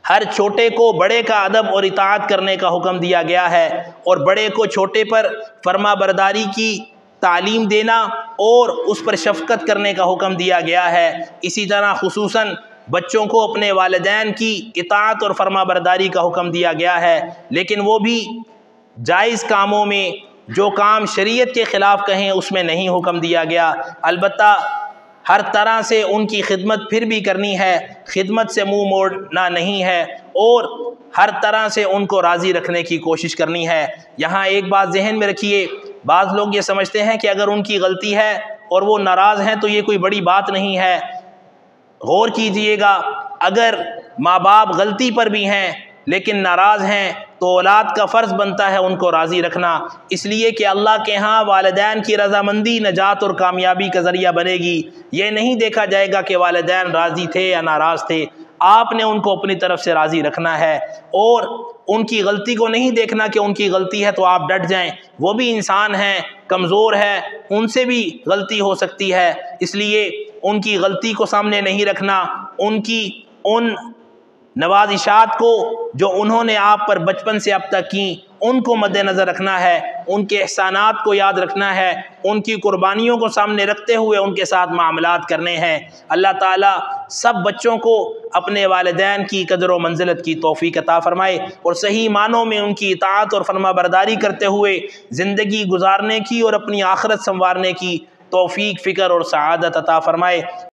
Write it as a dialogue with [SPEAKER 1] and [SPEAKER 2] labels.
[SPEAKER 1] ہر چھوٹے کو بڑے کا ادب اور اطاعت کرنے کا حکم دیا گیا ہے، اور بڑے کو چھوٹے پر فرما برداری کی تعلیم دینا اور اس پر شفقت کرنے کا حکم دیا گیا ہے۔ اسی طرح خصوصاً بچوں کو اپنے والدین کی اطاعت اور فرما برداری کا حکم دیا گیا ہے، لیکن وہ بھی جائز کاموں میں، جو کام شریعت کے خلاف کہیں اس میں نہیں حکم دیا گیا۔ البتہ ہر طرح سے ان کی خدمت پھر بھی کرنی ہے، خدمت سے منہ موڑنا نہیں ہے، اور ہر طرح سے ان کو راضی رکھنے کی کوشش کرنی ہے۔ یہاں ایک بات ذہن میں رکھیے، بعض لوگ یہ سمجھتے ہیں کہ اگر ان کی غلطی ہے اور وہ ناراض ہیں تو یہ کوئی بڑی بات نہیں ہے۔ غور کیجئے گا، اگر ماں باپ غلطی پر بھی ہیں لیکن ناراض ہیں تو اولاد کا فرض بنتا ہے ان کو راضی رکھنا، اس لیے کہ اللہ کے ہاں والدین کی رضامندی نجات اور کامیابی کا ذریعہ بنے گی۔ یہ نہیں دیکھا جائے گا کہ والدین راضی تھے یا ناراض تھے، آپ نے ان کو اپنی طرف سے راضی رکھنا ہے، اور ان کی غلطی کو نہیں دیکھنا کہ ان کی غلطی ہے تو آپ ڈٹ جائیں۔ وہ بھی انسان ہیں، کمزور ہے، ان سے بھی غلطی ہو سکتی ہے، اس لیے ان کی غلطی کو سامنے نہیں رکھنا، ان کی ان نوازشات کو جو انہوں نے آپ پر بچپن سے اب تک کی ان کو مد نظر رکھنا ہے، ان کے احسانات کو یاد رکھنا ہے، ان کی قربانیوں کو سامنے رکھتے ہوئے ان کے ساتھ معاملات کرنے ہیں۔ اللہ تعالیٰ سب بچوں کو اپنے والدین کی قدر و منزلت کی توفیق عطا فرمائے، اور صحیح معنوں میں ان کی اطاعت اور فرما برداری کرتے ہوئے زندگی گزارنے کی اور اپنی آخرت سنوارنے کی توفیق، فکر اور سعادت عطا فرمائے۔